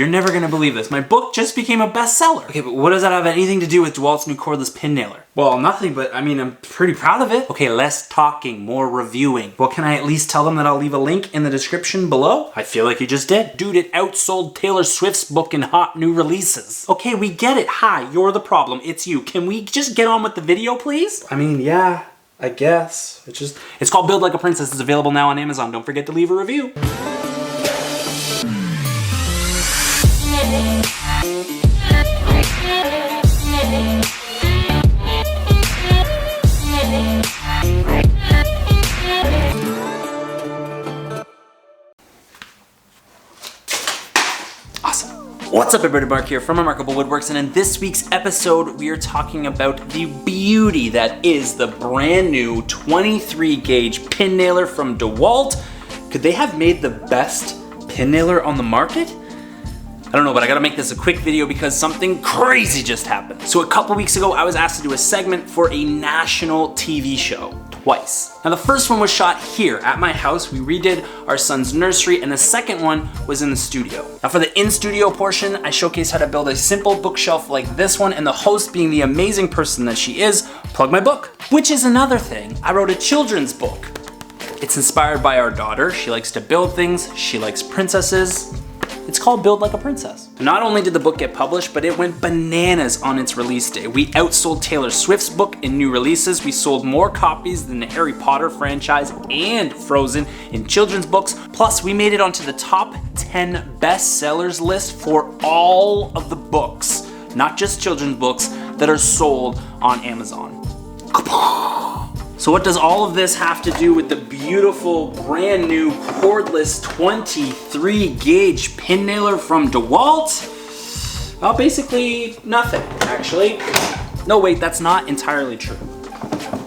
you're never gonna believe this. My book just became a bestseller. Okay, but what does that have anything to do with Dewalt's new cordless pin nailer? Well, nothing, but I mean, I'm pretty proud of it. Okay, less talking, more reviewing. Well, can I at least tell them that I'll leave a link in the description below? I feel like you just did. Dude, it outsold Taylor Swift's book in hot new releases. Okay, we get it. Hi, you're the problem. It's you. Can we just get on with the video, please? I mean, yeah, I guess. It's called Build Like a Princess. It's available now on Amazon. Don't forget to leave a review. Awesome. What's up everybody, Mark here from Remarkable Woodworks, and in this week's episode we are talking about the beauty that is the brand new 23 gauge pin nailer from Dewalt. Could they have made the best pin nailer on the market? I don't know, but I gotta make this a quick video because something crazy just happened. So a couple weeks ago, I was asked to do a segment for a national TV show, twice. Now the first one was shot here at my house. We redid our son's nursery, and the second one was in the studio. Now for the in-studio portion, I showcased how to build a simple bookshelf like this one, and the host, being the amazing person that she is, plugged my book. Which is another thing, I wrote a children's book. It's inspired by our daughter. She likes to build things, she likes princesses. It's called Build Like a Princess. Not only did the book get published, but it went bananas on its release day. We outsold Taylor Swift's book in new releases. We sold more copies than the Harry Potter franchise and Frozen in children's books. Plus, we made it onto the top 10 bestsellers list for all of the books, not just children's books, that are sold on Amazon. So what does all of this have to do with the beautiful brand new cordless 23 gauge pin nailer from Dewalt? Well, basically nothing, actually. No, wait, that's not entirely true.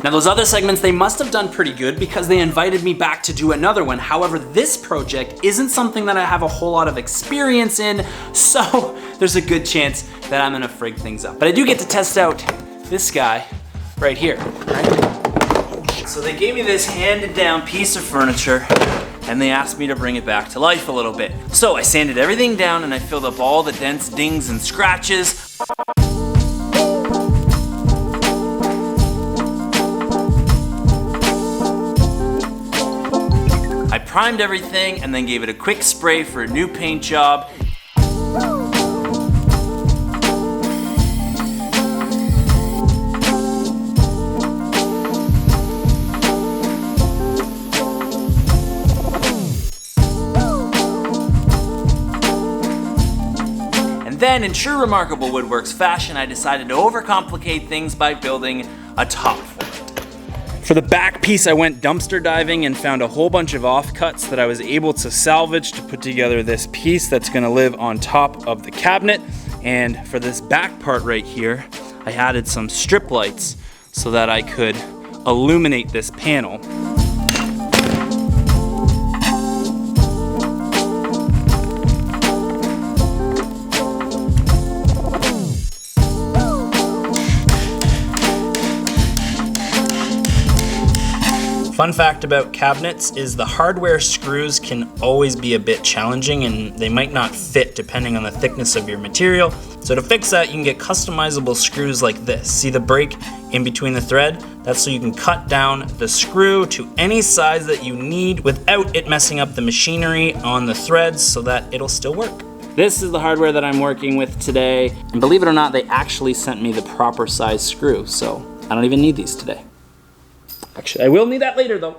Now those other segments, they must have done pretty good because they invited me back to do another one. However, this project isn't something that I have a whole lot of experience in, so there's a good chance that I'm gonna frig things up. But I do get to test out this guy right here, right? So they gave me this handed down piece of furniture and they asked me to bring it back to life a little bit. So I sanded everything down and I filled up all the dents, dings, and scratches. I primed everything and then gave it a quick spray for a new paint job. Then, in true Remarkable Woodworks fashion, I decided to overcomplicate things by building a top for it. For the back piece, I went dumpster diving and found a whole bunch of offcuts that I was able to salvage to put together this piece that's gonna live on top of the cabinet. And for this back part right here, I added some strip lights so that I could illuminate this panel. Fun fact about cabinets is the hardware screws can always be a bit challenging and they might not fit depending on the thickness of your material. So to fix that, you can get customizable screws like this. See the break in between the thread? That's so you can cut down the screw to any size that you need without it messing up the machinery on the threads so that it'll still work. This is the hardware that I'm working with today. And believe it or not, they actually sent me the proper size screw. So I don't even need these today. Actually, I will need that later though.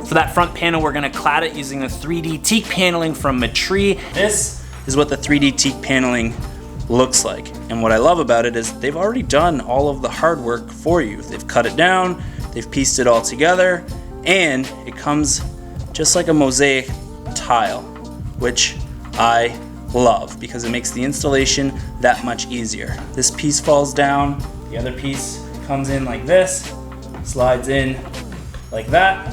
For that front panel, we're gonna clad it using the 3D teak paneling from Matree. This is what the 3D teak paneling looks like. And what I love about it is they've already done all of the hard work for you. They've cut it down, they've pieced it all together, and it comes just like a mosaic tile, which I love because it makes the installation that much easier. This piece falls down, the other piece comes in like this, slides in like that,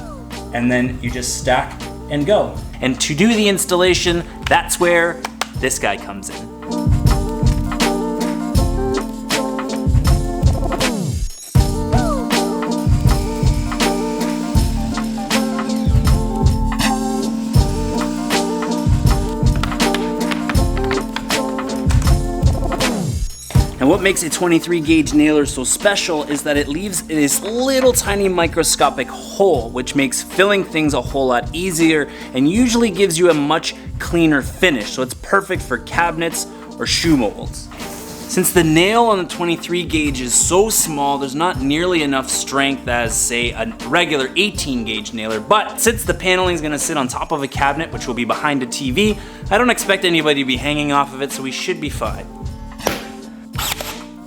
and then you just stack and go. And to do the installation, that's where this guy comes in. what makes a 23 gauge nailer so special is that it leaves this little tiny microscopic hole, which makes filling things a whole lot easier and usually gives you a much cleaner finish. So it's perfect for cabinets or shoe molds. Since the nail on the 23 gauge is so small, there's not nearly enough strength as, say, a regular 18 gauge nailer, but since the paneling is gonna sit on top of a cabinet, which will be behind a TV, I don't expect anybody to be hanging off of it, so we should be fine.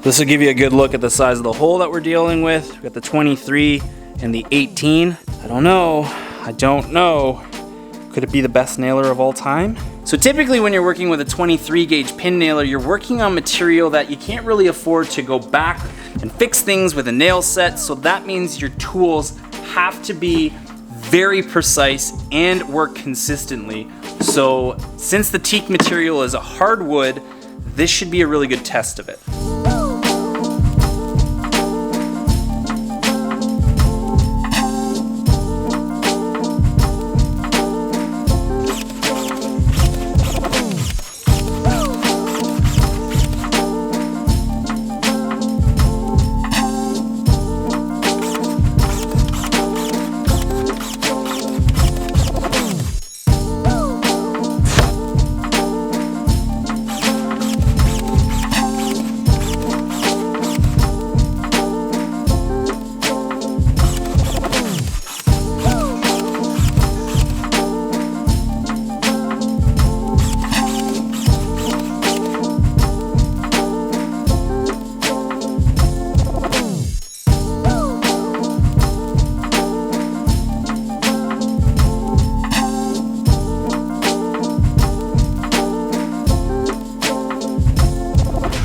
This will give you a good look at the size of the hole that we're dealing with. We've got the 23 and the 18. I don't know. Could it be the best nailer of all time? So typically when you're working with a 23 gauge pin nailer, you're working on material that you can't really afford to go back and fix things with a nail set. So that means your tools have to be very precise and work consistently. So since the teak material is a hard wood, this should be a really good test of it.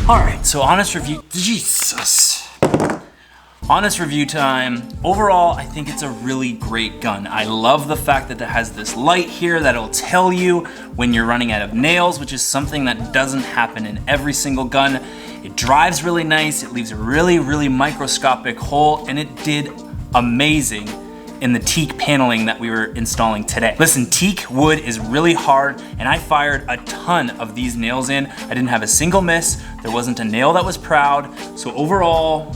All right, so honest review, honest review time. Overall, I think it's a really great gun. I love the fact that it has this light here that'll tell you when you're running out of nails, which is something that doesn't happen in every single gun. It drives really nice, it leaves a really microscopic hole, and it did amazing in the teak paneling that we were installing today. Listen, teak wood is really hard, and I fired a ton of these nails in. I didn't have a single miss. There wasn't a nail that was proud. So overall,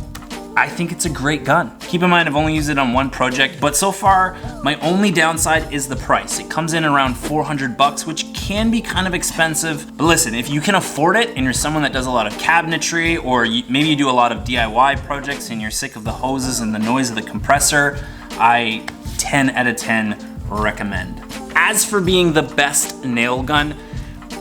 I think it's a great gun. Keep in mind, I've only used it on one project, but so far, my only downside is the price. It comes in around 400 bucks, which can be kind of expensive. But listen, if you can afford it and you're someone that does a lot of cabinetry, or maybe you do a lot of DIY projects and you're sick of the hoses and the noise of the compressor, I 10 out of 10 recommend. As for being the best nail gun,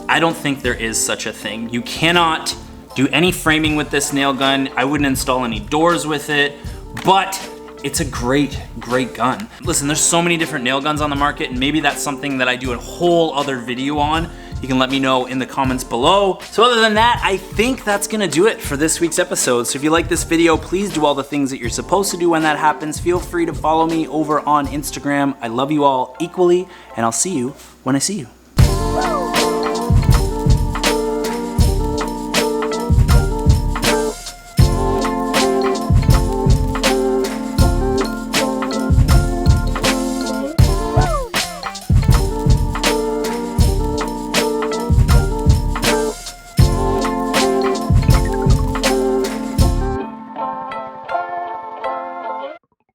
I don't think there is such a thing. You cannot do any framing with this nail gun. I wouldn't install any doors with it, but it's a great gun. Listen, there's so many different nail guns on the market, and maybe that's something that I do a whole other video on. You can let me know in the comments below. So other than that, I think that's gonna do it for this week's episode. So if you like this video, please do all the things that you're supposed to do when that happens. Feel free to follow me over on Instagram. I love you all equally, and I'll see you when I see you.